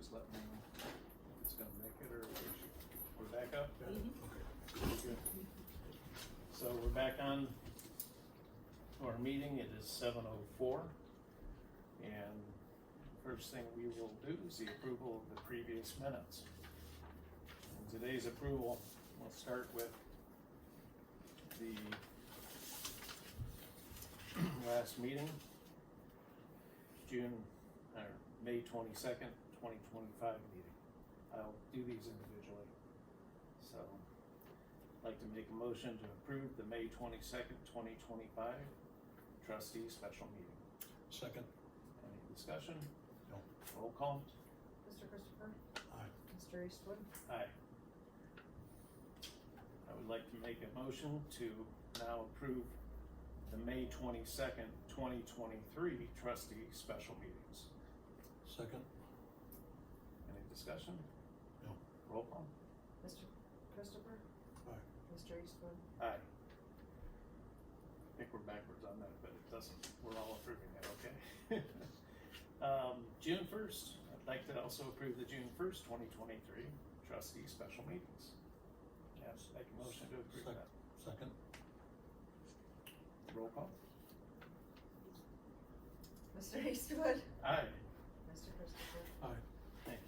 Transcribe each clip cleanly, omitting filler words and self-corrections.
just let me know if it's gonna make it or we're back up. Mhm. Good. So we're back on our meeting. It is 7:04. And first thing we will do is the approval of the previous minutes. And today's approval, we'll start with the last meeting, May 22nd, 2025 meeting. I'll do these individually. So, I'd like to make a motion to approve the May 22nd, 2025 trustee special meeting. Second. Any discussion? No. Roll call? Mr. Christopher? Aye. Mr. Eastwood? Aye. I would like to make a motion to now approve the May 22nd, 2023 trustee special meetings. Second. Any discussion? No. Roll call? Mr. Christopher? Aye. Mr. Eastwood? Aye. I think we're backwards on that, but it doesn't, we're all approving it, okay? June 1st, I'd like to also approve the June 1st, 2023 trustee special meetings. Yes, make a motion to approve that. Second. Roll call? Mr. Eastwood? Aye. Mr. Christopher? Aye. Thank you.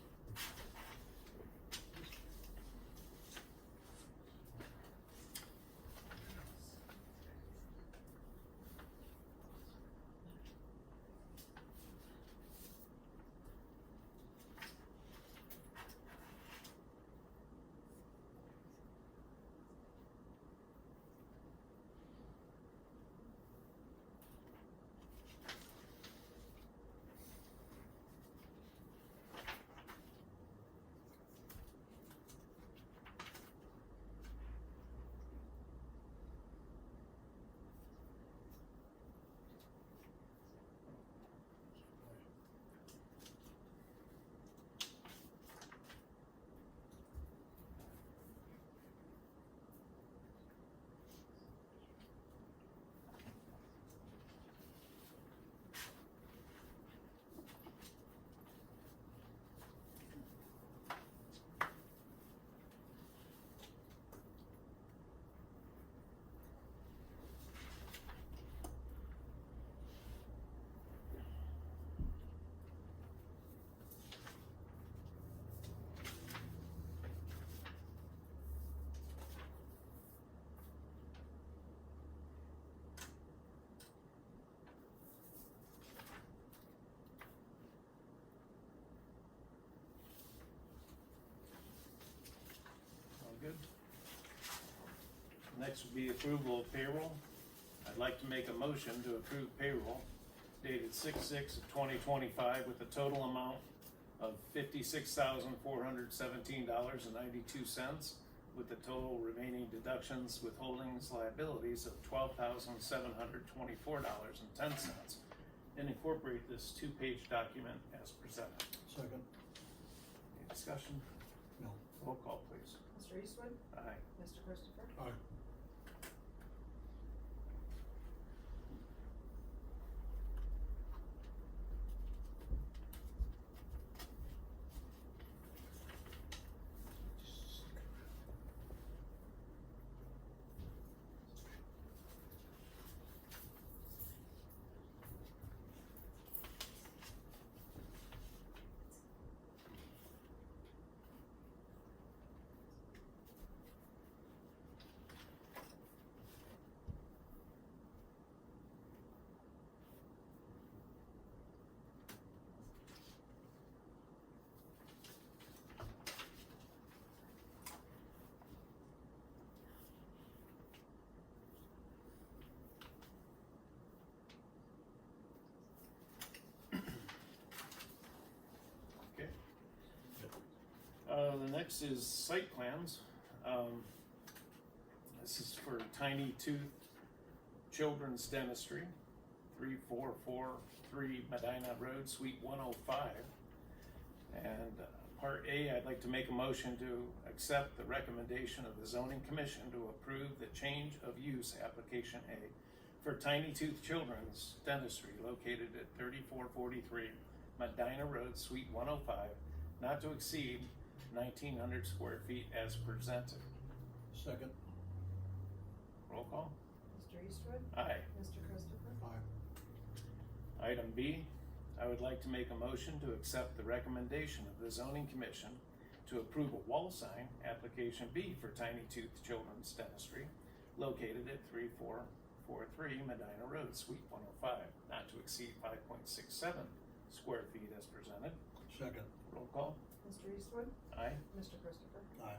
All good? Next would be approval of payroll. I'd like to make a motion to approve payroll dated 6/6 of 2025 with a total amount of $56,417.92 with the total remaining deductions, withholdings, liabilities of $12,724.10 and incorporate this two-page document as presented. Second. Any discussion? No. Roll call, please. Mr. Eastwood? Aye. Mr. Christopher? Aye. The next is site plans. This is for Tiny Tooth Children's Dentistry, 3443 Medina Road, Suite 105. And Part A, I'd like to make a motion to accept the recommendation of the Zoning Commission to approve the change of use application A for Tiny Tooth Children's Dentistry located at 3443 Medina Road, Suite 105, not to exceed 1,900 square feet as presented. Second. Roll call. Mr. Eastwood? Aye. Mr. Christopher? Aye. Item B, I would like to make a motion to accept the recommendation of the zoning commission to approve a wall sign, application B for Tiny Tooth Children's Dentistry, located at 3443 Medina Road, Suite 105, not to exceed 5.67 square feet as presented. Second. Roll call. Mr. Eastwood? Aye. Mr. Christopher? Aye.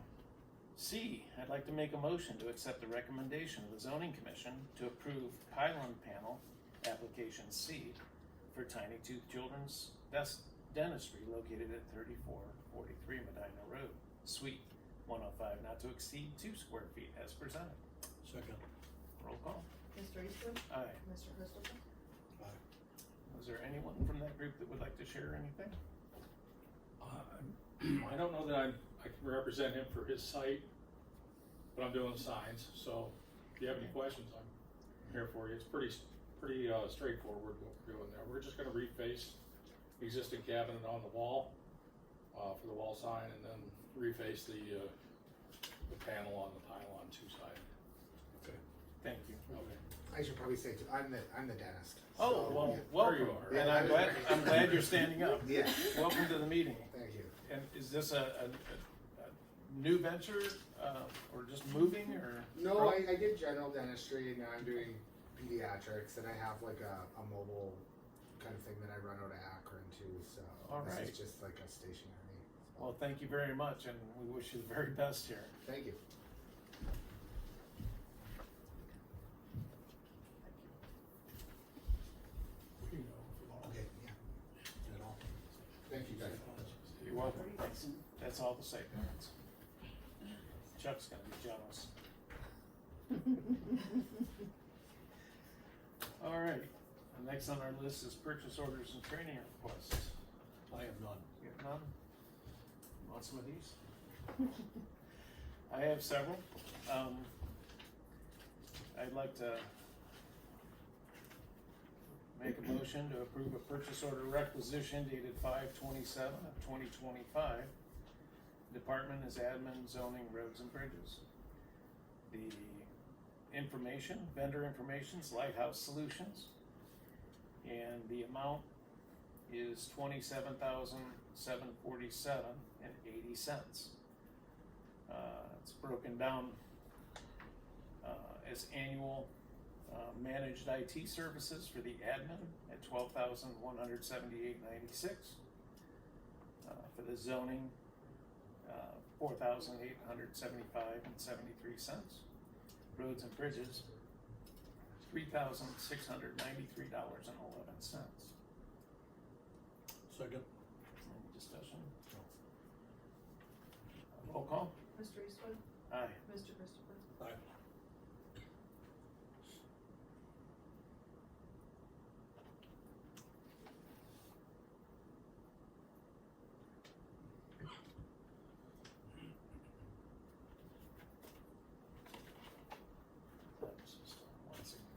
C, I'd like to make a motion to accept the recommendation of the zoning commission to approve pylon panel, application C, for Tiny Tooth Children's Dentistry located at 3443 Medina Road, Suite 105, not to exceed 2 square feet as presented. Second. Roll call. Mr. Eastwood? Aye. Mr. Christopher? Aye. Was there anyone from that group that would like to share anything? I don't know that I can represent him for his site, but I'm doing the signs, so if you have any questions, I'm here for you. It's pretty straightforward what we're doing there. We're just gonna reface the existing cabinet on the wall, for the wall sign, and then reface the panel on the pylon two side. Okay. Thank you. Okay. I should probably say too, I'm the dentist. Oh, So, well, yeah. welcome, There you are. and Yeah, I'm glad you're standing up. Yeah. Welcome to the meeting. Thank you. And is this a new venture, or just moving, or? No, I did general dentistry and now I'm doing pediatrics and I have like a mobile kind of thing that I run out of Akron too, so All this right. is just like a stationary. So, Well, thank you very much, and we wish you the very best here. thank you. You know, if you want. Okay, yeah. At all. Thank you guys. You're welcome. That's all the site plans. Chuck's gonna be jealous. All right, and next on our list is purchase orders and training requests. I have none. You have none? You want some of these? I have several. I'd like to make a motion to approve a purchase order requisition dated 5/27/2025. Department is admin, zoning, roads and bridges. The information, vendor information's Lighthouse Solutions. And the amount is $27,747.80. It's broken down as annual managed IT services for the admin at $12,178.96. For the zoning, $4,875.73. Roads and bridges, $3,693.11. Second. Any discussion? Roll call. Mr. Eastwood? Aye. Mr. Christopher? Aye. That was just one signature.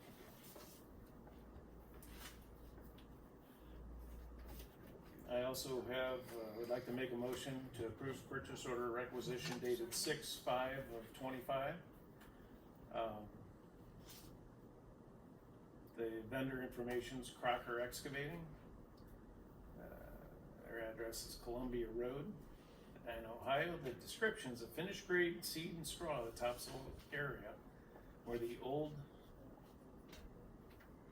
I also have, would like to make a motion to approve purchase order requisition dated 6/5/25. The vendor information's Crocker Excavating. Their address is Columbia Road, Medina, Ohio. The description's a finished grade seed and straw, the topsoil area where the old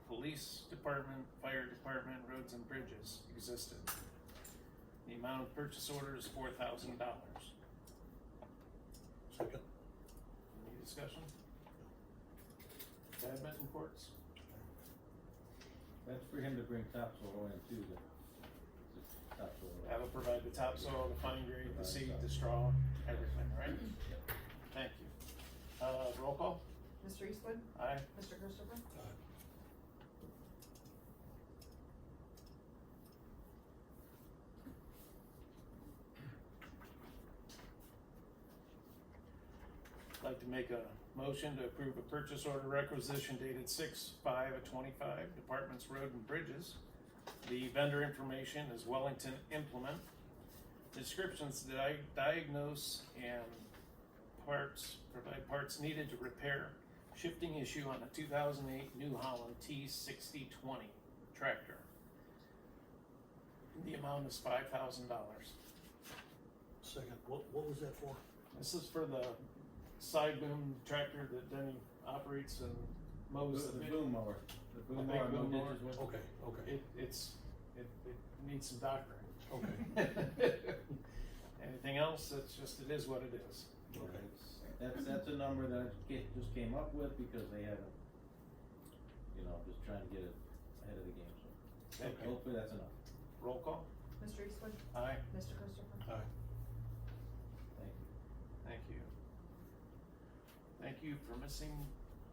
police department, fire department, roads and bridges existed. The amount of purchase order is $4,000. Second. Any discussion? Badminton courts? That's for him to bring topsoil in too, the topsoil. That'll provide the topsoil, the fine grade, the seed, the straw, everything, right? Thank you. Roll call? Mr. Eastwood? Aye. Mr. Christopher? Aye. I'd like to make a motion to approve a purchase order requisition dated 6/5/25, Departments Road and Bridges. The vendor information is Wellington Implement. Descriptions that diagnose and provide parts needed to repair shifting issue on a 2008 New Holland T6020 tractor. The amount is $5,000. Second, what was that for? This is for the side boom tractor that Denny operates and mows The the boom mower. The boom The big mower, no boom mower. ditches with. Okay, okay, It needs some doctoring. okay. Anything else, it's just, it is what it is. Okay. That's a number that I just came up with because they haven't, just trying to get it ahead of the game, so. Okay. Hopefully that's enough. Roll call? Mr. Eastwood? Aye. Mr. Christopher? Aye. Thank you. Thank you. Thank you for missing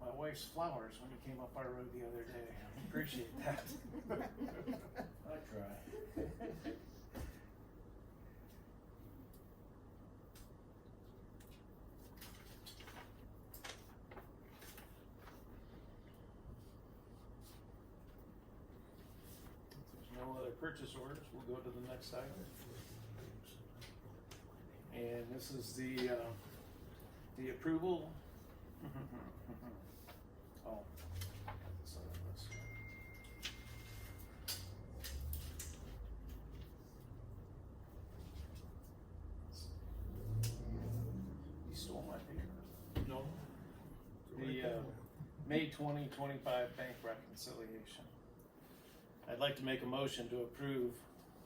my wife's flowers when you came up our road the other day. I appreciate that. I try. If there's no other purchase orders, we'll go to the next item. And this is the approval. Oh. Son of this. You stole my paper. No? The May 2025 bank reconciliation. I'd like to make a motion to approve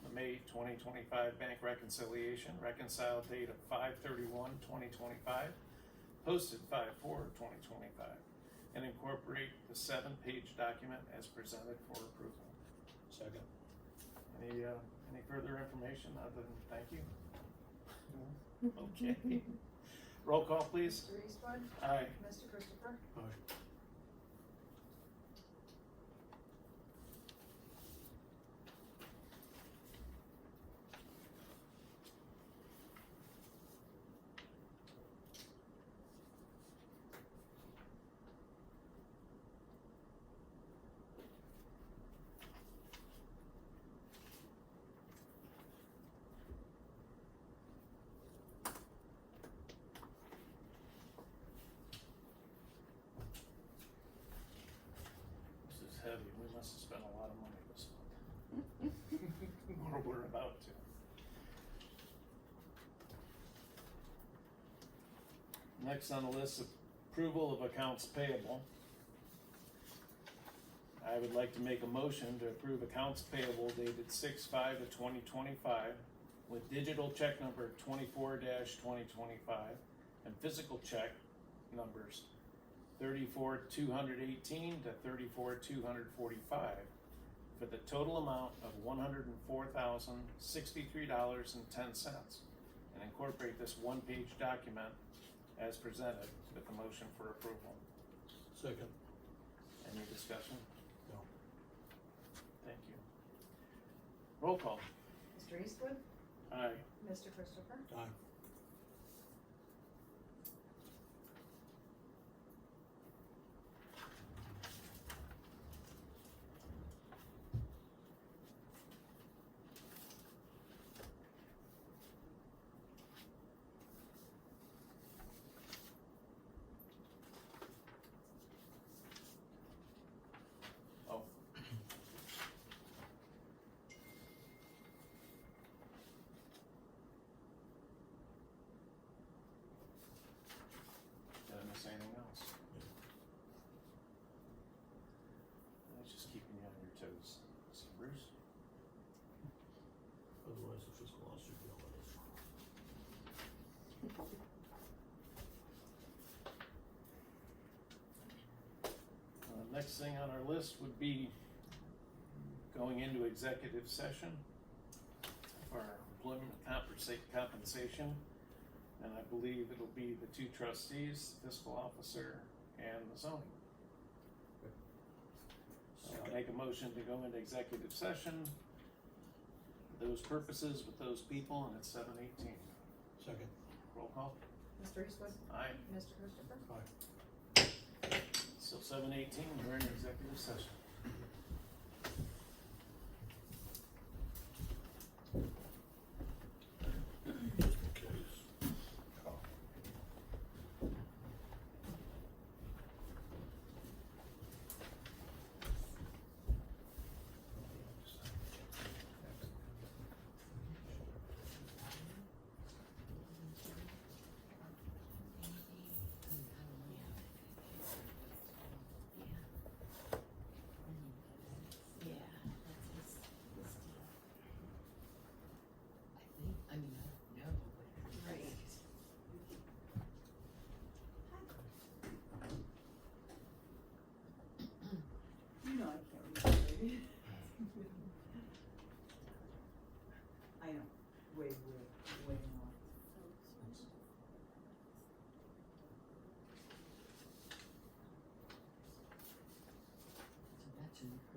the May 2025 bank reconciliation, reconciled date of 5/31/2025, posted 5/4/2025, and incorporate the 7-page document as presented for approval. Second. Any further information other than thank you? Okay. Roll call, please. Mr. Eastwood? Aye. Mr. Christopher? Aye. This is heavy. We must have spent a lot of money this month. Or we're about to. Next on the list, approval of accounts payable. I would like to make a motion to approve accounts payable dated 6/5/2025 with digital check number 24-2025 and physical check numbers 34,218 to 34,245 for the total amount of $104,063.10 and incorporate this one-page document as presented with the motion for approval. Second. Any discussion? No. Thank you. Roll call. Mr. Eastwood? Aye. Mr. Christopher? Aye. Oh. Did I miss anything else? I was just keeping you on your toes. See, Bruce? Otherwise, the fiscal officer would yell at us. Next thing on our list would be going into executive session for employment compensation. And I believe it'll be the two trustees, fiscal officer, and the zoning. So I'll make a motion to go into executive session for those purposes with those people, and it's 7:18. Second. Roll call. Mr. Eastwood? Aye. Mr. Christopher? Aye. So 7:18, we're in executive session.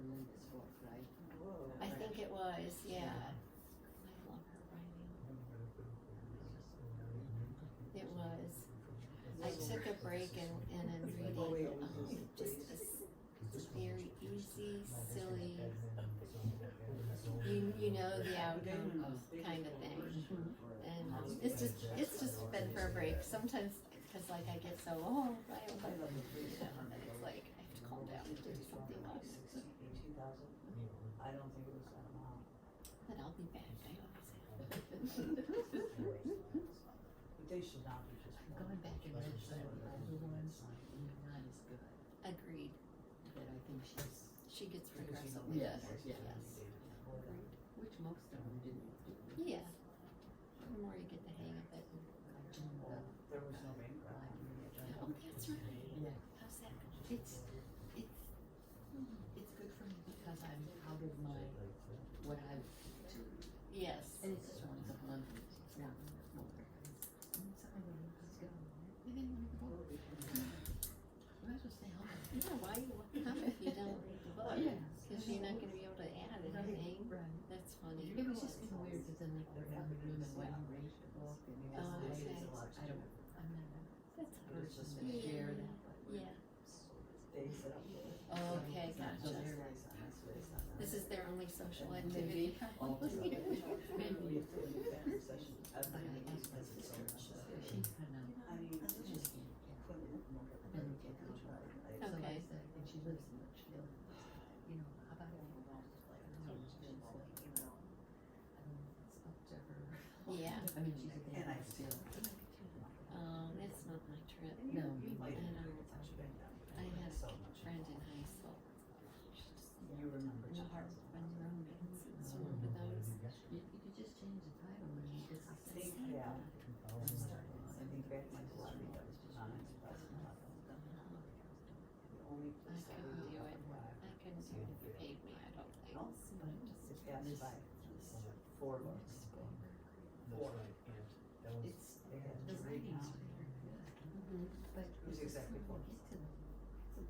her latest book, right? Whoa. I think it was, yeah. I love her writing. It was. I took a break and I'm reading, just this very easy, silly, you know the outcome kind of thing. And it's just been for a break. Sometimes, cause like I get so, I don't know, and it's like, I have to calm down and do something else. I don't think it was that amount. But I'll be back, I always am. But they should not be just. I'm going back and read some of the older ones. Not as good, Agreed. but I think She gets progressively Yes, better. yes. Agreed. which most of them didn't do. Yeah. The more you get the hang of it. There was no bank Oh, that's right. Yeah. How's that? It's good for me because I'm Out of my, what I've, yes. and it's just once a month, it's not more. And something that he's got. You didn't want to go. Might as well stay home. Yeah, why you want to come if you don't vote? Yeah. Because you're not gonna be able to add anything. Right. That's funny. It was just kind of weird, cause then like they're in the room and went and raised the book and it was, Oh, okay. I'm not a That's person to Yeah. share that. Yeah. They set up. Okay, So gotcha. they're like, that's what it's not. This is their only social activity. Maybe if they do family session. But I asked my sister, she kind of, I just can't. And we get to try. So I Okay. said, and she lives in Litchfield. You know, how about if we walk like, I don't know, she's like, I don't know, it's up to her. Yeah. I mean, she's a bit still. It's not my trip. No, I had a friend in high school. you remember. No hard when romance and some of those. You could just change the title and you just. I think, yeah. I think back in the lottery, that was just not the only I place couldn't do it. I couldn't do it if you paid me, I don't think. No, it passed by. 4 votes. Four. It's, They had the to read writing's now. very good. But. It was exactly when 4. you get to the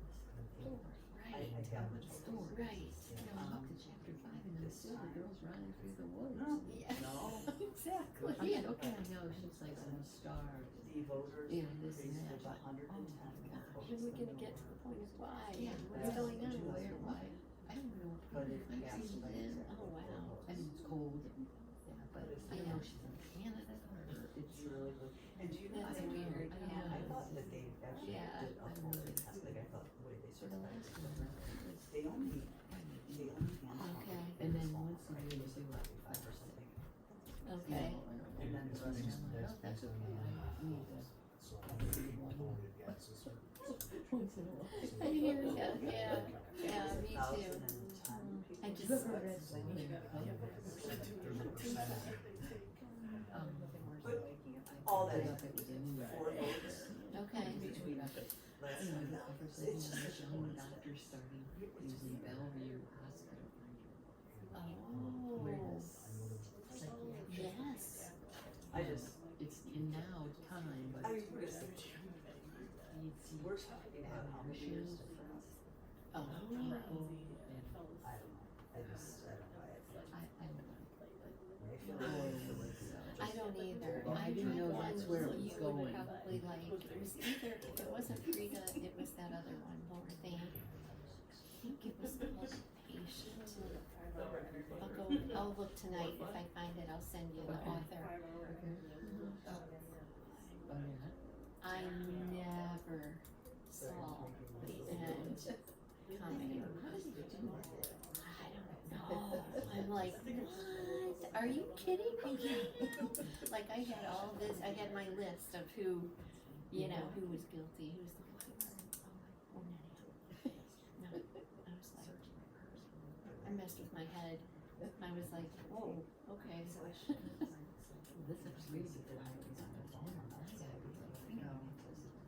store, Right, I got the store. right. You know, I'm up to chapter 5 and then still the girl's running through the woods. No. Yeah. No. Exactly. I mean, okay, I know, she's like some star. The voters Yeah, this and increased that, was but- 110. When are we gonna get to the point of why? Yeah, What's going on? Where, why? I don't know. But it Maybe passed she's by in. Oh, wow. I mean, it's cold and, yeah, but I don't know if she's in Canada or It's really good. And do you know, That's I don't know, weird, yeah. I thought that they actually Yeah. did a full test, like I thought the way they so sort the of, last one. they only hand Okay. And then once a year they do like 5 or something. Okay. And then the rest is. I'm like, oh, that's okay, I need to. Once in a while. I hear ya, yeah, yeah, me too. 1,010 people. I just, You ever read something? All that I thought it was in there. 4 votes okay, between Last last time and I was it's listening just to young doctors starting using Bellevue Hospital. oh, Where this psychiatric. yes, I just, It's in now time, but I mean, we're just, it's we're talking about how many years difference. oh, I don't know, I don't know, I don't know, I don't know. I feel like I don't either. Well, I didn't know that's where it was You would going. probably like, it was either, if it wasn't Frida, it was that other one, what were they? I think it was called Patient. I'll look tonight, if I find it, I'll send you the author. Oh, yeah. I never saw the end coming. How did he do that? I don't know. I'm like, what? Are you kidding me? Like I had all this, I had my list of who, you know, who was guilty, who's the guilty person. Oh, no, I was like, I messed with my head. I was like, whoa, okay. This is really good.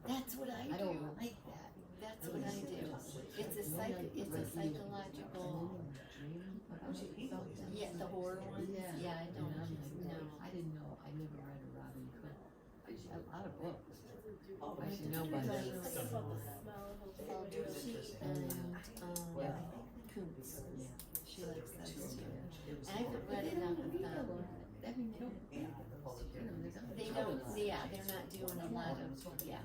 That's what I I don't do. like that. That's what I do. It's a psychological, yeah, the horror ones. Yeah, I don't, no. I didn't know, I never read a Robin Hood. A lot of books. I should know by now. Balducci and, Kuntz. read enough of them. And the public hearings. They don't, yeah, they're not doing a lot of, yeah.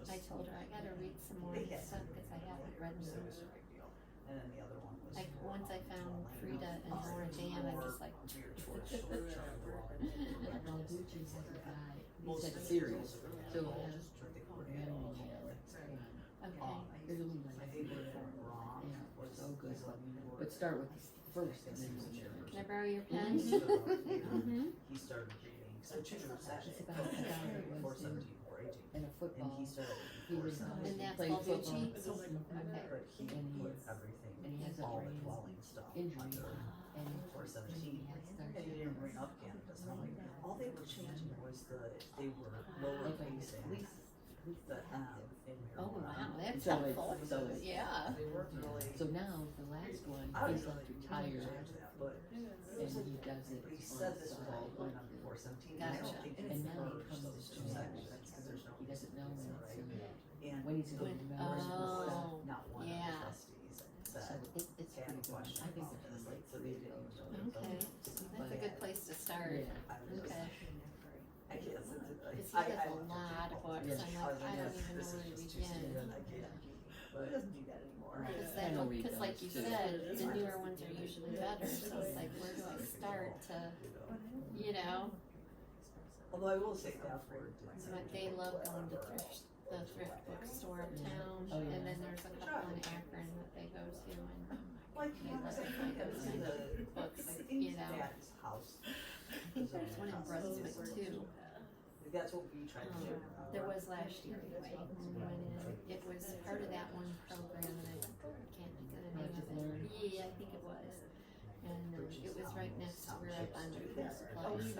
I told her I gotta read some more stuff, cause I haven't read them. And then the other one was. Like, once I found Frida and Nora Dan, I'm just like. Most said series. So, Okay. there's only I like, think we're wrong. yeah, was so good, is but start with first and then. Can I borrow your pen? Mhm. Mhm. He started reading, so choose that. It's about a guy that was 417, 418. in a And football, he started he was, And that's played Balducci? football. Okay. But he And he- put everything, and he has a all the brain dwelling stuff injury. under And 417. he has And he didn't bring up cannabis. I'm like, all they were changing was they were lower basing the in Oh, marijuana. wow, that's So it's- helpful. so it's- Yeah. They weren't really. So now, the last one, I he's was like like retired, but and he does it he on said the this was all side. going on 417. And I Gotcha. don't think And it's now he merged comes those two to- sections because there's no. He doesn't know when it's, And when he's gonna When- remember and stuff. oh, not one of the yeah. trustees So said, it's had pretty a good. question I think about it's this, like so they didn't even know. Okay, that's a good place to start. Yeah. I was just, Okay. I can't, Cause he I has a went to lot of books, Yeah. I'm like, I don't even know this where is to just too begin. stupid, I can't. But it doesn't do that anymore. Cause I know read cause like you those, too. said, the newer ones are usually better, so it's like, where do I start to, you know? Although I will say Alfred did say. But they love going to the thrift bookstore uptown, Oh, yeah. and then there's a couple in Akron that they go to, and Like, he was, I think it was in the, books, I think you know. Dad's house. I think there's one in Brunswick too. That's what we tried to do. There was last year anyway, when we went in, it was part of that one program, and I can't think of the name of it. Yeah, I think it was. And it was right next to where I buy my food supplies,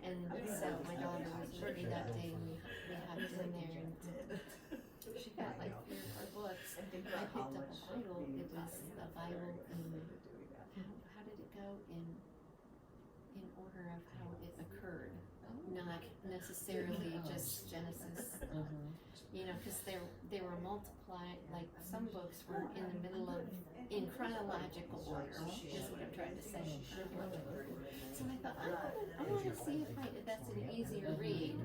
and so my daughter was with me that day, and we hopped in there, and she got like 3 or 4 books. I picked up a Bible, it was the Bible, how did it go, in order of how it occurred, not necessarily just Genesis. You know, cause they were multiplied, like some books were in the middle of, in chronological order, is what I'm trying to say. So I thought, I wanna see if that's an easier read,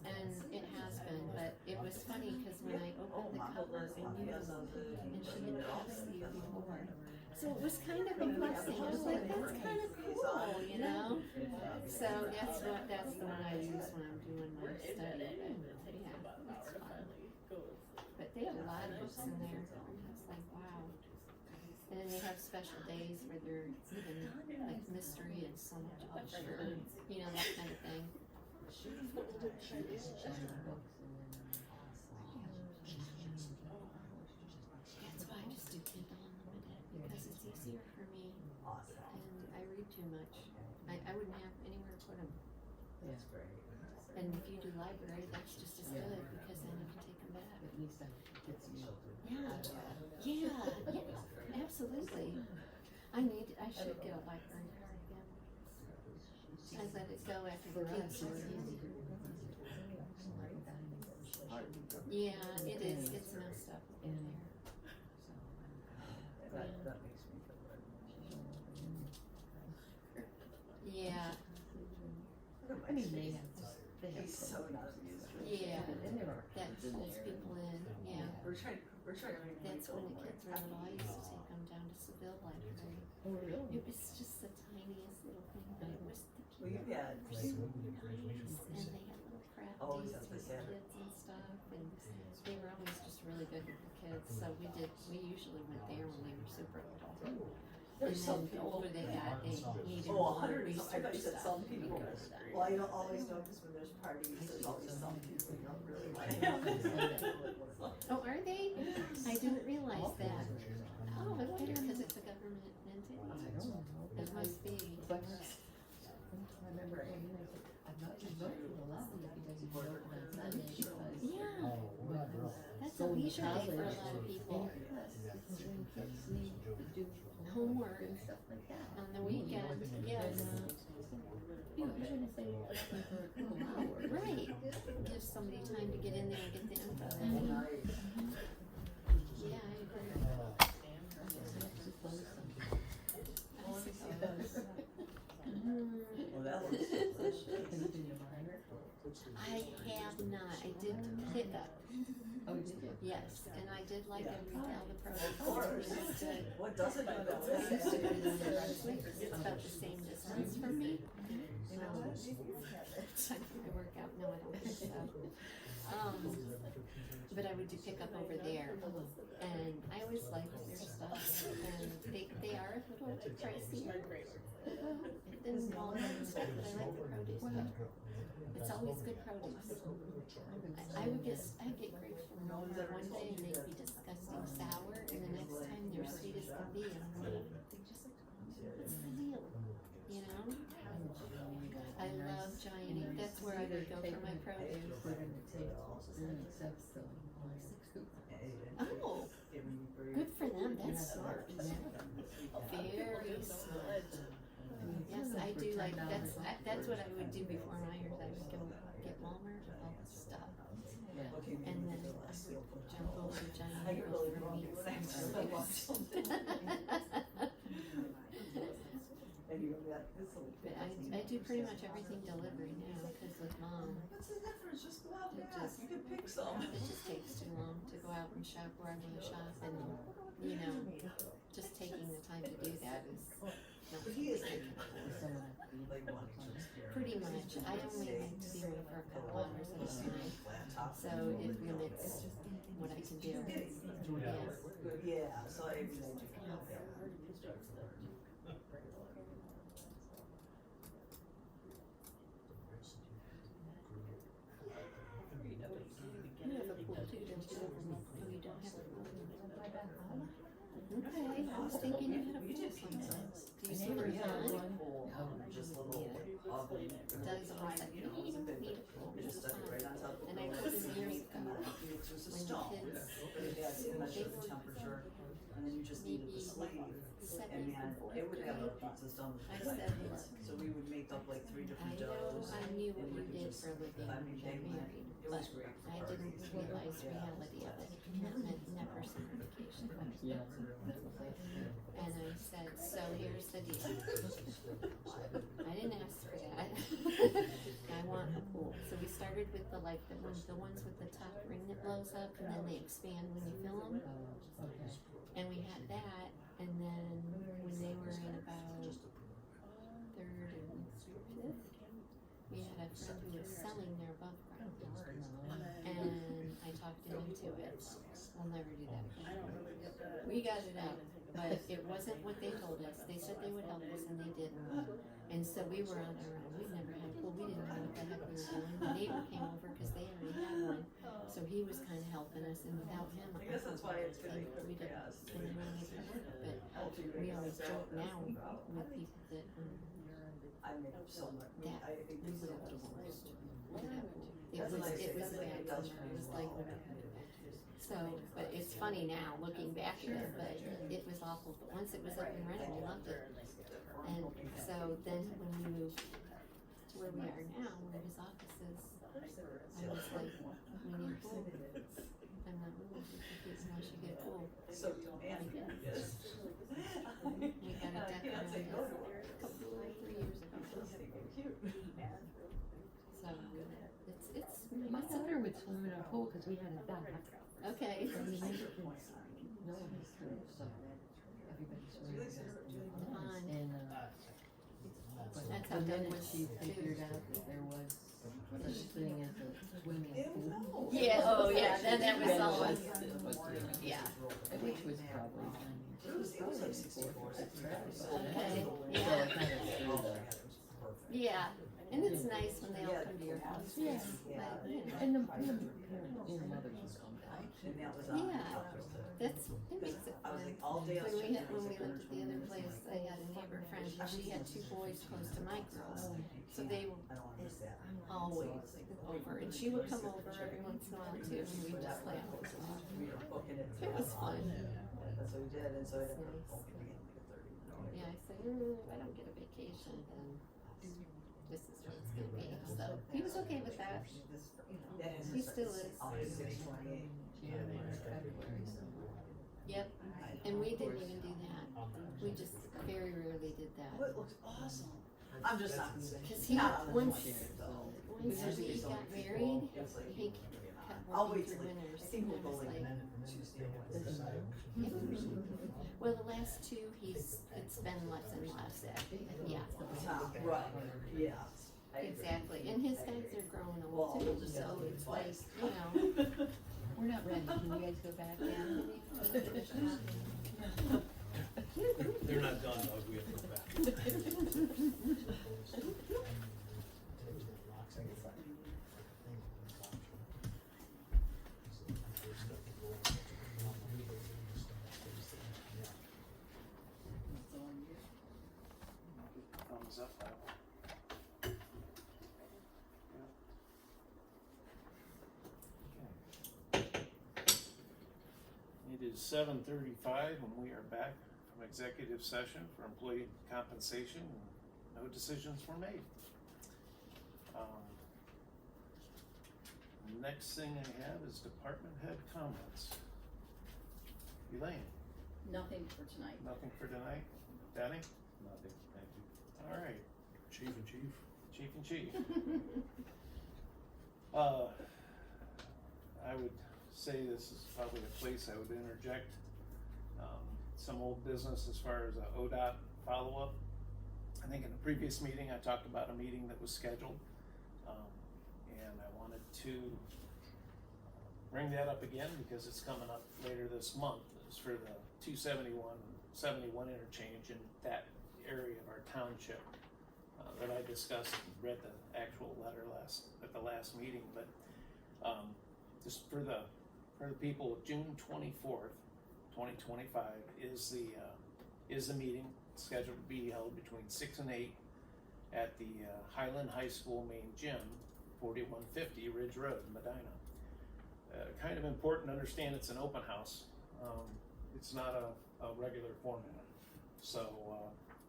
and it has been, but it was funny, cause when I opened the cover, I knew, and she had passed the year before. So it was kind of a blessing, I was like, that's kind of cool, you know? So that's the one I use when I'm doing my study, but yeah, that's fun. But they have a lot of books in there, I was like, wow. And then they have special days where they're even like mystery and so much usher, you know, that kind of thing. That's why I just do Kindle Unlimited, because it's easier for me, Awesome. and I read too much. I wouldn't have anywhere to put them. That's great. And if you do library, that's just as good, because then you can take them back. At least that gets you. Yeah, absolutely. I should get a library card again. I let it go after the kids were. Yeah, it is, it's messed up over there. That makes me feel good. Yeah, I mean, they have He's so not amused. yeah, and there are. that pulls people in, yeah. We're trying to make That's when the kids were little, I used to take them down to Seville Library. Oh, really? It was just the tiniest little thing, but it was the Well, you had, cutest, nice, and they had little Always crafties have for to the say it. kids and stuff, and they were always just really good with the kids, so we usually went there when they were super little. And there's some then the people. older they got, they needed Oh, more 100, I research thought you said stuff. some people. Well, you don't always know, because when there's parties, there's always some people you don't really like. Oh, are they? I didn't realize that. Oh, okay, because it's a government entity. It must be. But I remember, I'm not just voting for the lobby because you vote on Sunday because. Yeah, that's a So leisure day for a college- lot of people. Because when kids need to do Homework and stuff like that. on the weekend, yes. You know, even if they listen for a couple hours. Right, give somebody time to get in there and get the info in. Yeah, I agree. I suppose. I have not, I did pick up, Oh, you did? yes, and I did like all the produce. Of course. It was good. What doesn't do that? I used to go to New Brunswick, it's about the same distance from me. So I could work out, no, I don't think so. But I would do pick up over there, and I always liked their stuff, and they are a little bit pricey. Than Walmart and stuff, but I like the produce, but it's always good produce. I'd get grapes from Walmart one day and they'd be disgusting sour, and the next time they're sweet as can be, and I'm like, what's the deal, you know? I love Giant Eagle, that's where I would go for my produce. Oh, good for them, that's smart. Very smart. Yes, I do like, that's what I would do before Myers, I would go get Walmart with all the stuff. And then I would jump over to Giant Eagle for meat. But I do pretty much everything delivery now, cause with Mom, What's the difference? Just go out and It ask. just- You can pick some. it just takes too long to go out and shop where I wanna shop, and, you know, just taking the time to do that is not But he is something I can afford. like wanting to experience. Pretty much, I only like to be away for a couple hours at a time, Flat top. so it limits what I can do. Yes. Yeah, so I mean, I do have that. You have a pool too, don't you? Oh, you don't have a pool? Okay, I was thinking you had a pool sometimes. Do you swim in the pond? Just a little oven. Doug's always like, you need a pool, Just it's stuck it right fun. on top of And the I lid. was years ago, It's just a when the stone. kids, Yeah, so you measure the temperature, and then you just needed the sleeve. And second man, and fourth it would have grade, a pizza stone. I said, look, So we would make up like 3 I different know doughs. I knew what and you we could did just- for a living I when mean, you got they were- married, it was but great for I didn't parties. realize Yeah. reality of it, never certification. Yeah. And I said, so here's the deal. I didn't ask for that. I want a pool. So we started with the ones with the top ring that blows up and then they expand when you fill them. Okay. And we had that, and then when they were in about third and fifth, we had a friend who was selling their above ground. And I talked him into it. We'll never do that again. We got it out, but it wasn't what they told us. They said they would help us and they didn't. And so we were on our own. We'd never had a pool. We didn't know what the heck we were doing. The neighbor came over because they already had one. So he was kind of helping us, and without him, I guess that's why it's good. we didn't really make it work. But we always joke now with people that I make up so much. that I think we this would is have divorced. It That's was what I say. a That's what bad it does summer. for It was me. like so. But it's funny now looking back at it. But it was awful. But once it was up and running, we loved it. And so then when we moved to where we are now, where his office is, I was like, we need a pool. I'm not moving because now she get a pool. So, man, yes. We got a deck around it a couple, 3 years ago. Cute. So it's My daughter would swim in our pool because we had a dock. okay. And we never could, no one was through, so everybody swimming in and, That's how the Doug minute was she too. figured out that there was such a thing as a swimming pool. Yeah, oh yeah, then that was all us. Yeah. Which was probably It was like 64. Okay, so yeah, it kind of threw the. yeah, and it's nice when they all come to your house. Yeah. But, you know, And the parents, mothers would come down. And that was on. Yeah. That's, it makes it I was fun. like, all day When upstairs. when we lived at the other place, I had a neighbor friend, she had 2 boys close to my girls, so they were I don't understand. always over, and she would come over every once in a while too, and we'd just play on the clock. We were booking it. It was fun. That's what we did, and so I It's had nice. Yeah, I said, if I don't get a vacation, then this is what it's gonna be, so he was okay with that. He still is. Yep, and we didn't even do that, we just very rarely did that. Oh, it looks awesome. I'm just not. Cause he, not on the once, 20th, though. once Usually he it's only got people. married, It's like, he I'll kept wait working till through like, winters. I think we'll and go I was like like, Tuesday, Wednesday. well, the last two, it's been less and less, yeah. Right, yeah. I agree. Exactly, and his guys are growing Well, old we'll too, just so have to do it's it like, twice. you know, we're not ready, can you guys go back down? They're not done, dog, we have to go back. Thumbs up, that one. Yeah. Okay. It is 7:35 and we are back from executive session for employee compensation. No decisions were made. Next thing I have is department head comments. Elaine, Nothing for tonight. nothing for tonight? Danny? Nothing, thank you. All right. Chief and chief. Chief and chief. I would say this is probably a place I would interject, some old business as far as a ODOT follow-up. I think in the previous meeting, I talked about a meeting that was scheduled, and I wanted to bring that up again because it's coming up later this month. It's for the 271 interchange in that area of our township. That I discussed and read the actual letter at the last meeting, but just for the people, June 24th, 2025 is the meeting scheduled to be held between 6 and 8 at the Highland High School main gym, 4150 Ridge Road, Medina. Kind of important to understand it's an open house. It's not a regular format, so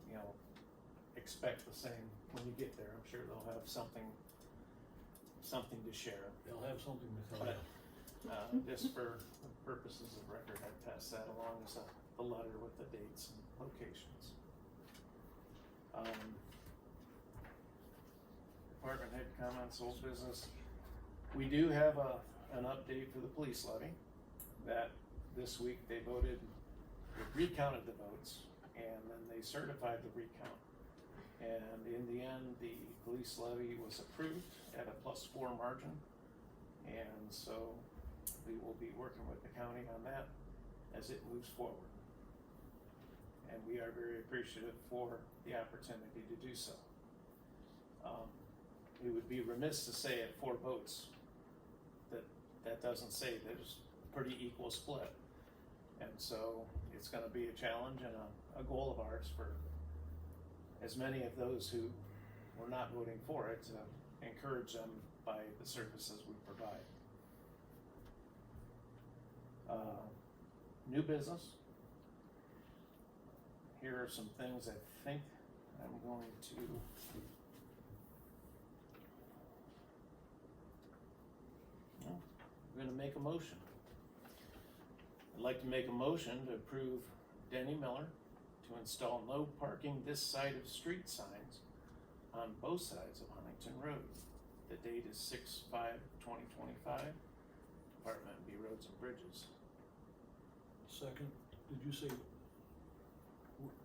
you know, expect the same when you get there. I'm sure they'll have something to share. They'll have something to tell But you. just for purposes of record, I pass that along as a letter with the dates and locations. Department head comments, old business. We do have an update for the police levy. That this week they recounted the votes, and then they certified the recount. And in the end, the police levy was approved at a +4 margin. And so we will be working with the county on that as it moves forward. And we are very appreciative for the opportunity to do so. We would be remiss to say at 4 votes that doesn't say there's a pretty equal split. And so it's gonna be a challenge and a goal of ours for as many of those who were not voting for it to encourage them by the services we provide. New business. Here are some things I think I'm going to we're gonna make a motion. I'd like to make a motion to approve Denny Miller to install no parking this side of street signs on both sides of Huntington Road. The date is 6/5/2025. Department B Roads and Bridges. Second, did you say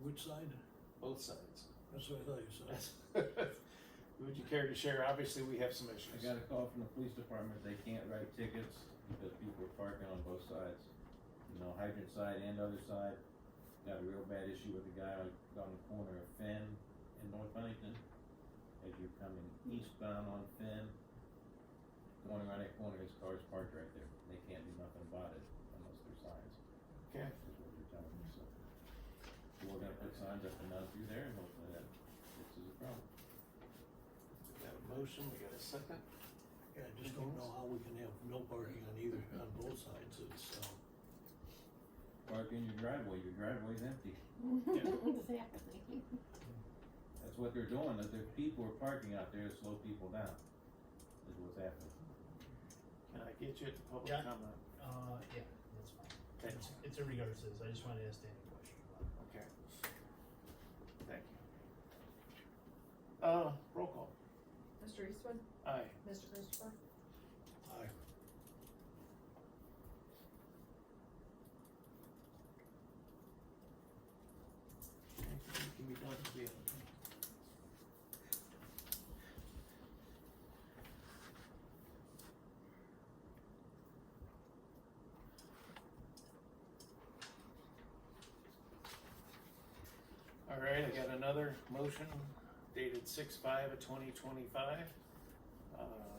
which side? Both sides. That's what I thought you said. Would you care to share? Obviously, we have some I issues. got a call from the police department, they can't write tickets because people are parking on both sides. You know, hydrant side and other side. Got a real bad issue with the guy on the corner of Fenn and North Huntington. As you're coming eastbound on Fenn, going around that corner, his car's parked right there. They can't do nothing about it unless there's signs. Okay. Is what you're telling me, so. We're gonna put signs up and down through there and hopefully that fixes the problem. We got a motion, we got a second. Yeah, I just don't know how we can have no parking on both sides. It's, Park in your driveway's empty. Exactly. That's what they're doing, that there people are parking out there to slow people down, is what's happening. Can I get you at the public Yeah. comment? Yeah, that's fine. Okay. It's in regards to this, I just wanted to ask Danny a question about it. Okay. Thank you. Roll call. Mr. Eastwood? Aye. Mr. Christopher? Aye. Anything can be done to be able to. All right, I got another motion dated 6/5/2025.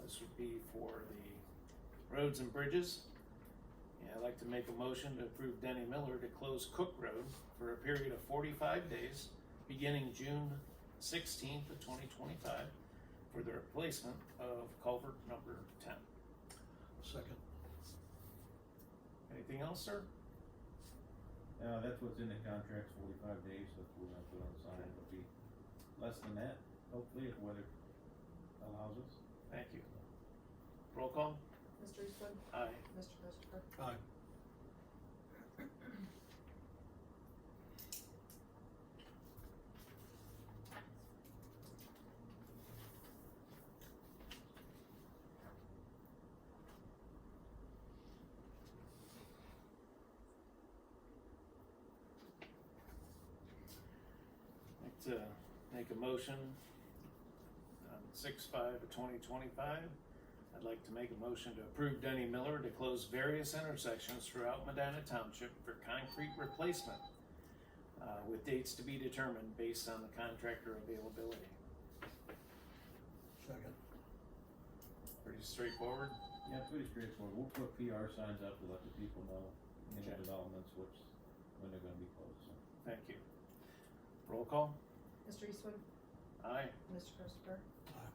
This would be for the roads and bridges. Yeah, I'd like to make a motion to approve Denny Miller to close Cook Road for a period of 45 days, beginning June 16/2025, for the replacement of culvert number 10. Second. Anything else, sir? That's what's in the contract, 45 days, that's what we're gonna put on the sign, it'll be less than that, hopefully, if weather allows us. Thank you. Roll call? Mr. Eastwood? Aye. Mr. Christopher? Aye. I'd like to make a motion on 6/5/2025. I'd like to make a motion to approve Denny Miller to close various intersections throughout Medina Township for concrete replacement, with dates to be determined based on the contractor availability. Second. Pretty straightforward. Yeah, pretty straightforward, we'll put PR signs up to let the people know in the Okay. developments when they're gonna be closed, so. Thank you. Roll call? Mr. Eastwood? Aye. Mr. Christopher? Aye.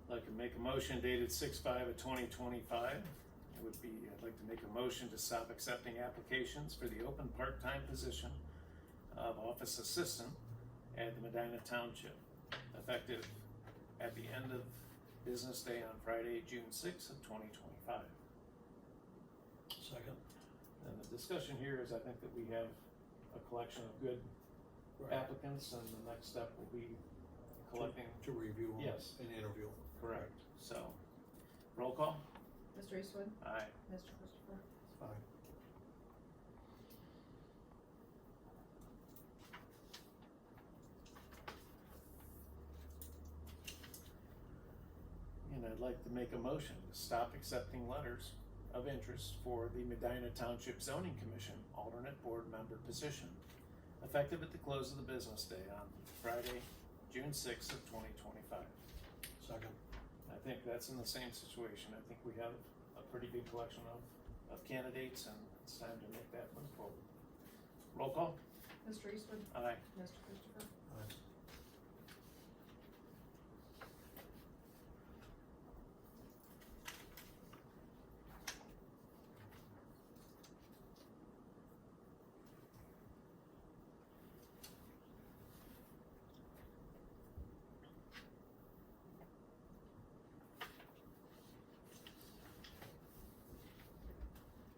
I'd like to make a motion dated 6/5/2025. It would be, I'd like to make a motion to stop accepting applications for the open part-time position of office assistant at the Medina Township, effective at the end of business day on Friday, June 6/2025. Second. And the discussion here is, I think that we have a collection of good Right. applicants, and the next step will be collecting. To review them. Yes. And interview. Correct. So, roll call? Mr. Eastwood? Aye. Mr. Christopher? Aye. And I'd like to make a motion to stop accepting letters of interest for the Medina Township Zoning Commission alternate board member position, effective at the close of the business day on Friday, June 6/2025. Second. I think that's in the same situation. I think we have a pretty good collection of candidates, and it's time to make that move forward. Roll call? Mr. Eastwood? Aye. Mr. Christopher? Aye.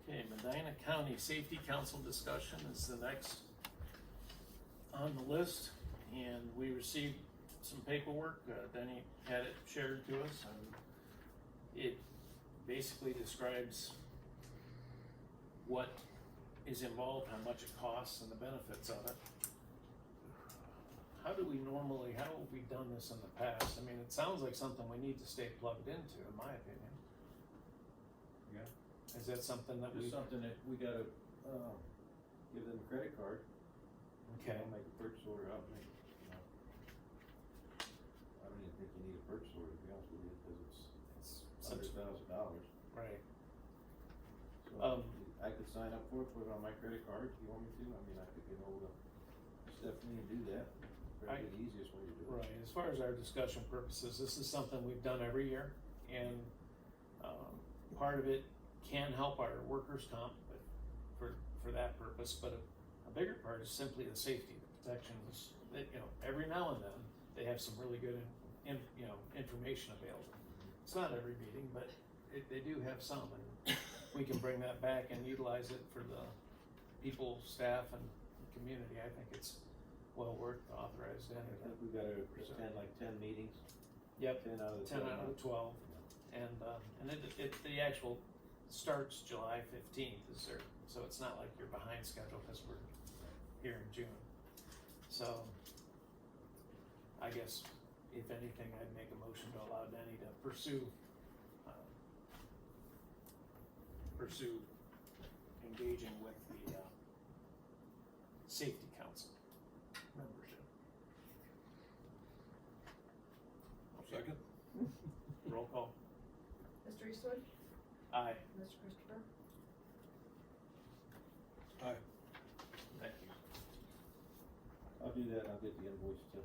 Okay, Medina County Safety Council discussion is the next on the list, and we received some paperwork. Denny had it shared to us, and it basically describes what is involved, how much it costs, and the benefits of it. How have we done this in the past? I mean, it sounds like something we need to stay plugged into, in my opinion. Yeah. Is that something that we? Just something that we gotta, give them a credit card. Okay. I'll make a purchase order out, make, you know. I don't even think you need a purchase order, to be honest with you, cause it's $100,000. Right. So, I could sign up for it, put it on my credit card if you want me to, I mean, I could get hold of Stephanie and do that, probably the easiest way to do it. Right, as far as our discussion purposes, this is something we've done every year, and, part of it can help our workers' comp, but for that purpose, but a bigger part is simply the safety protections, that, you know, every now and then, they have some really good, information available. It's not every meeting, but they do have some, and we can bring that back and utilize it for the people, staff, and the community. I think it's well worth the authorized I entity. think we gotta attend like 10 meetings, Yep, 10 out of the 10 out of the 12, and the actual starts July 15th is there, so it's not like you're behind schedule because we're here in June. So, I guess, if anything, I'd make a motion to allow Denny to pursue engaging with the, safety council membership. Second? Roll call. Mr. Eastwood? Aye. Mr. Christopher? Aye. Thank you. I'll do that, I'll get the invoice too.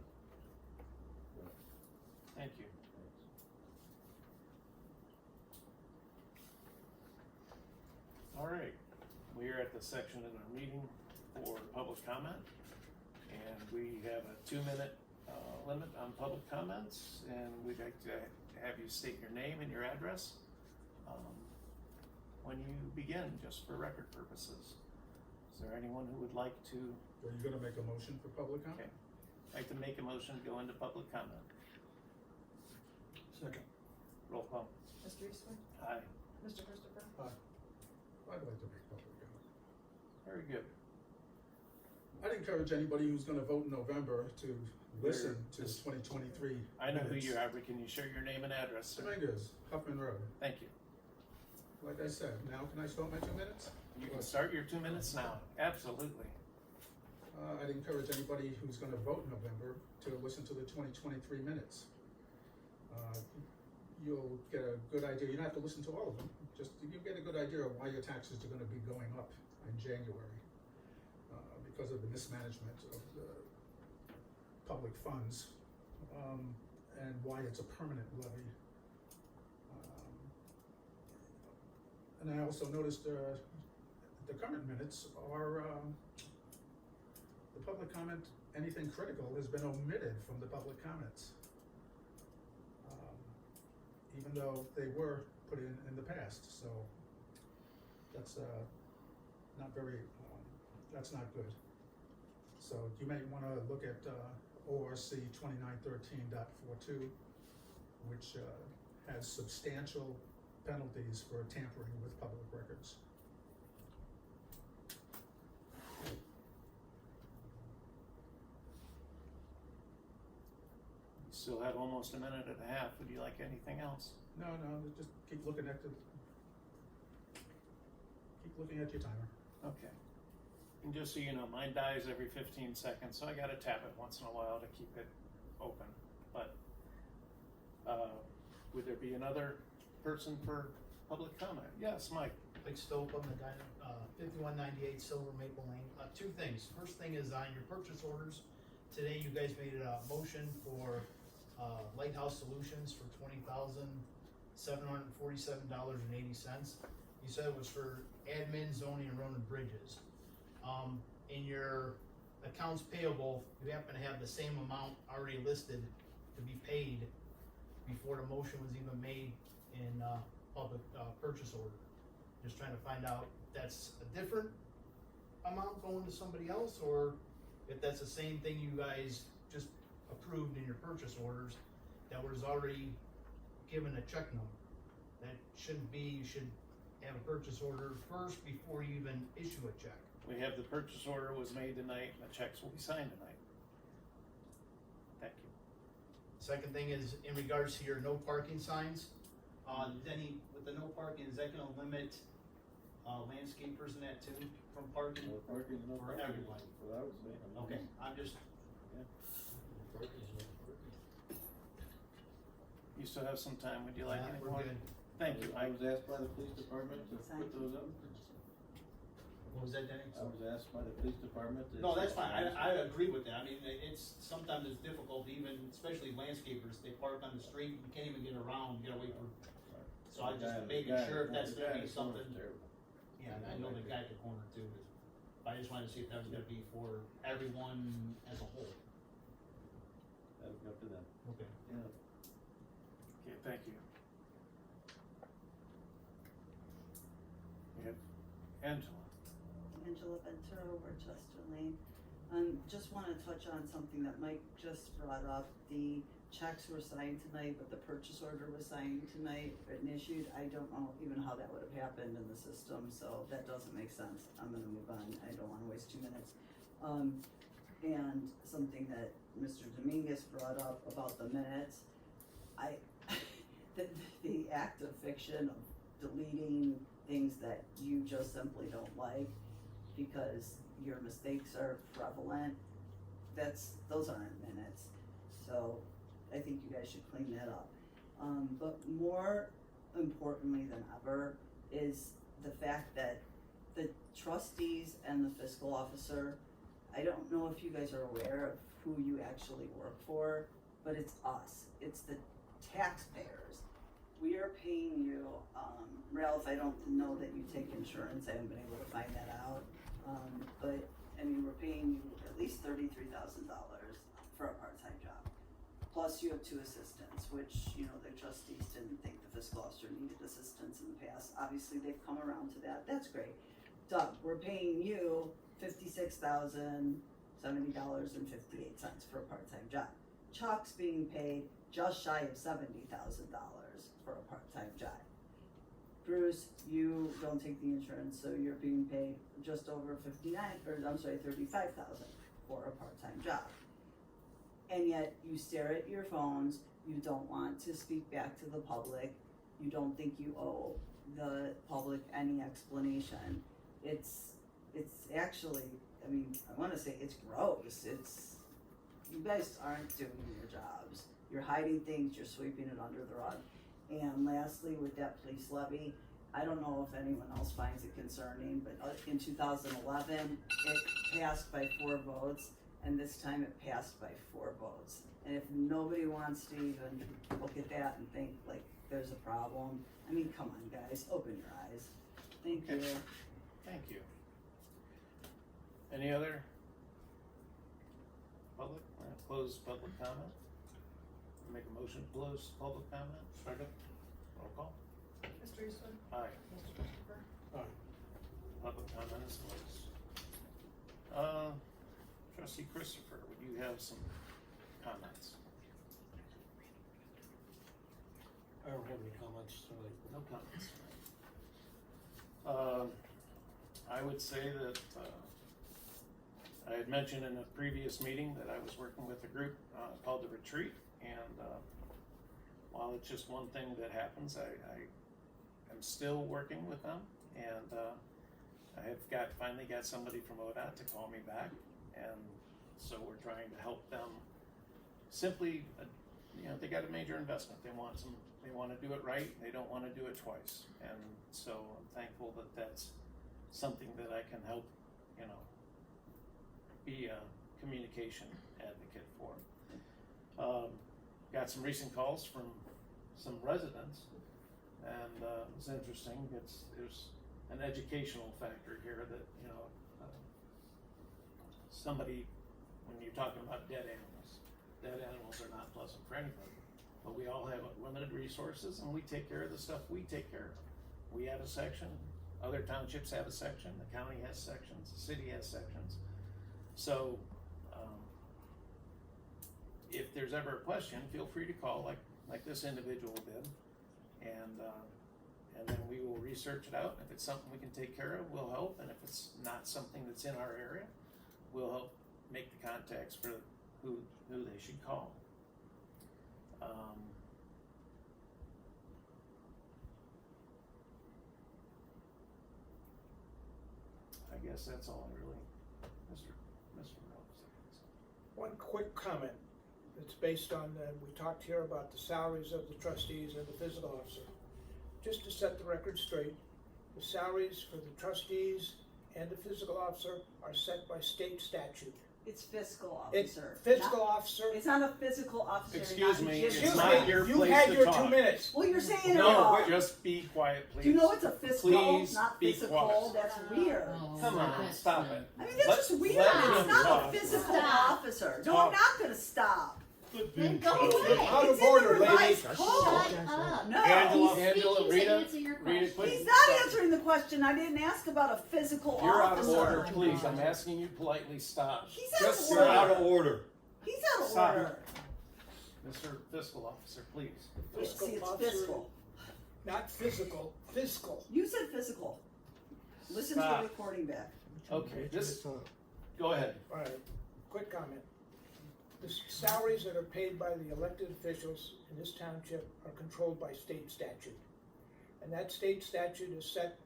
Thank you. All right, we are at the section in our meeting for public comment, and we have a 2-minute limit on public comments, and we'd like to have you state your name and your address when you begin, just for record purposes. Is there anyone who would like to? Are you gonna make a motion for public comment? Okay, like to make a motion to go into public comment. Second. Roll call. Mr. Eastwood? Aye. Mr. Christopher? I'd like to make public comment. Very good. I'd encourage anybody who's gonna vote in November to listen to the This- 2023. I know who minutes. you are, but can you share your name and address, sir? Dominguez, Huffman Road. Thank you. Like I said, now can I start my 2 minutes? You can start your 2 minutes now. Absolutely. I'd encourage anybody who's gonna vote in November to listen to the 2023 minutes. You'll get a good idea, you don't have to listen to all of them, just you get a good idea of why your taxes are gonna be going up in January. Because of the mismanagement of the public funds, and why it's a permanent levy. And I also noticed, the current minutes are, the public comment, anything critical has been omitted from the public comments. Even though they were put in the past, so that's, not very, that's not good. So you may wanna look at, ORC 2913.42, which, has substantial penalties for tampering with public records. You still have almost a minute and a half. Would you like anything else? No, just keep looking at your timer. Okay. And just so you know, mine dies every 15 seconds, so I gotta tap it once in a while to keep it open. But, would there be another person for public comment? Yes, Mike. Big Stope, I'm the guy, 5198 Silver Maple Lane. Two things. First thing is on your purchase orders. Today you guys made a motion for Lighthouse Solutions for $20,747.80. You said it was for admin, zoning, and road and bridges. In your accounts payable, you happen to have the same amount already listed to be paid before the motion was even made in public purchase order. Just trying to find out if that's a different amount going to somebody else, or if that's the same thing you guys just approved in your purchase orders that was already given a check number. That shouldn't be, you should have a purchase order first before you even issue a check. We have the purchase order was made tonight, and the checks will be signed tonight. Thank you. Second thing is in regards to your no parking signs, Denny, with the no parking, is that gonna limit landscapers and that too from parking? No parking, no For parking. everyone. That's what I would say. I mean, Okay, I'm just, You still have some time. Would you like any we're more? good. Thank you, I Mike. was asked by the police department to put those up. What was that, Denny? I was asked by the police department to. No, that's fine, I agree with that, I mean, sometimes it's difficult, even, especially landscapers, they park on the street, you can't even get around, you gotta wait for, so I'm just making sure if that's gonna be something. Yeah, and I know the guy at the corner too is, but I just wanted to see if that was gonna be for everyone as a whole. That'll be up to them. Okay. Okay, thank you. We have Angela. Angela Ventura, Worcester Lane. Just wanna touch on something that Mike just brought up. The checks were signed tonight, but the purchase order was signed tonight and issued. I don't know even how that would have happened in the system, so that doesn't make sense. I'm gonna move on. I don't wanna waste 2 minutes. And something that Mr. Dominguez brought up about the minutes, the act of fiction of deleting things that you just simply don't like because your mistakes are prevalent, those aren't minutes. So I think you guys should clean that up. But more importantly than ever is the fact that the trustees and the fiscal officer, I don't know if you guys are aware of who you actually work for, but it's us, it's the taxpayers. We are paying you, Ralph, I don't know that you take insurance, I haven't been able to find that out. But, I mean, we're paying you at least $33,000 for a part-time job. Plus you have 2 assistants, which, you know, the trustees didn't think the fiscal officer needed assistance in the past. Obviously, they've come around to that, that's great. Doug, we're paying you $56,070.58 for a part-time job. Chuck's being paid just shy of $70,000 for a part-time job. Bruce, you don't take the insurance, so you're being paid just over $35,000 for a part-time job. And yet you stare at your phones, you don't want to speak back to the public, you don't think you owe the public any explanation. It's actually, I mean, I wanna say it's gross, you guys aren't doing your jobs. You're hiding things, you're sweeping it under the rug. And lastly, with that police levy, I don't know if anyone else finds it concerning, but in 2011, it passed by 4 votes, and this time it passed by 4 votes. And if nobody wants to even look at that and think like there's a problem, I mean, come on guys, open your eyes. Thank you. Thank you. Any other public, close public comment? Make a motion to close public comment? Second. Roll call. Mr. Eastwood? Aye. Mr. Christopher? Public comment is closed. Trustee Christopher, would you have some comments? I don't have any comments tonight. No comments. I would say that, I had mentioned in a previous meeting that I was working with a group, called The Retreat, and, while it's just one thing that happens, I am still working with them, and, I have finally got somebody from ODOT to call me back, and so we're trying to help them simply, you know, they got a major investment, they wanna do it right, they don't wanna do it twice, and so I'm thankful that that's something that I can help, you know, be a communication advocate for. Got some recent calls from some residents, and it's interesting. There's an educational factor here that, you know, somebody, when you're talking about dead animals are not pleasant for anybody, but we all have limited resources, and we take care of the stuff we take care of. We have a section, other townships have a section, the county has sections, the city has sections. So, if there's ever a question, feel free to call like this individual did, and then we will research it out. If it's something we can take care of, we'll help, and if it's not something that's in our area, we'll help make the contacts for who they should call. I guess that's all I really, Mr. Rose. One quick comment. It's based on, we talked here about the salaries of the trustees and the fiscal officer. Just to set the record straight, the salaries for the trustees and the fiscal officer are set by state statute. It's fiscal It's officer. fiscal not- officer. It's not a physical officer. Excuse not me, Jim's it's Excuse not me, your you place had to your talk. 2 minutes. Well, you're saying it No, wrong. just be quiet, please. Do you know it's a fiscal, Please not be physical? quiet. That's weird. Come on, stop it. I mean, that's Let- just weird. let It's him not talk. a physical Stop. officer. No, Talk. I'm not gonna stop. Then go Out away. of It's in order, the lady. revised Shut code. up. No, Angela, He's Angela, speaking to Rita, answer your Rita, question. quit. he's not answering the question. I didn't ask about a physical You're out of officer. order, please. I'm asking you politely, stop. He's out Just of sit order. out of order. He's out of Stop. order. Mr. Fiscal Officer, please. Fiscal See, it's officer. fiscal. Not physical, fiscal. You said physical. Listen to Stop. the recording back. Okay, go ahead. All right, quick comment. The salaries that are paid by the elected officials in this township are controlled by state statute. And that state statute is set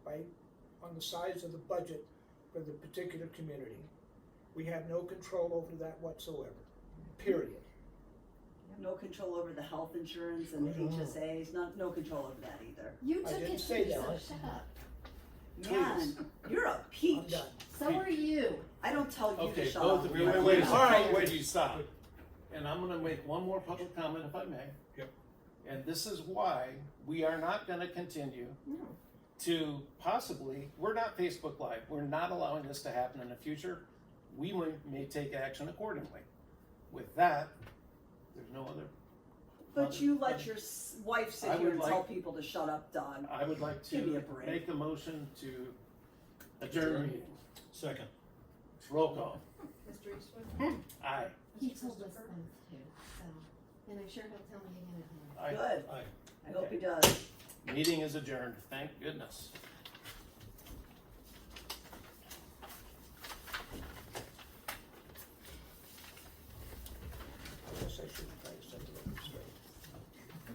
on the size of the budget for the particular community. We have no control over that whatsoever, period. You have no control over the health insurance and the HSAs, no control over that either. You I took didn't it say too, that. so shut up. Man, you're a I'm peach. done. So are you. I don't tell you to Okay, shut both up. of you, Wait, please, All right. wait, you stop. And I'm gonna make one more public comment if I may. Yep. And this is why we are not gonna continue No. to possibly, we're not Facebook Live, we're not allowing this to happen in the future. We may take action accordingly. With that, there's no other. But you let your wife sit I here would and like- tell people to shut up, Don. I would like Give me a to break. make a motion to adjourn the meeting. Second. Roll call. Mr. Eastwood? Aye. He told us both to, so, and I'm sure he'll tell me again at home. Aye. Good. Aye. I hope he does. Meeting is adjourned, thank goodness. I guess I should try to set the record straight.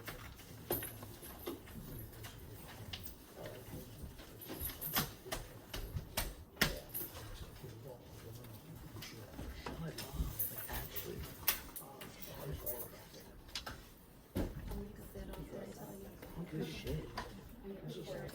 I'll sit on there and tell you. Good shit. I'm pretty sure it's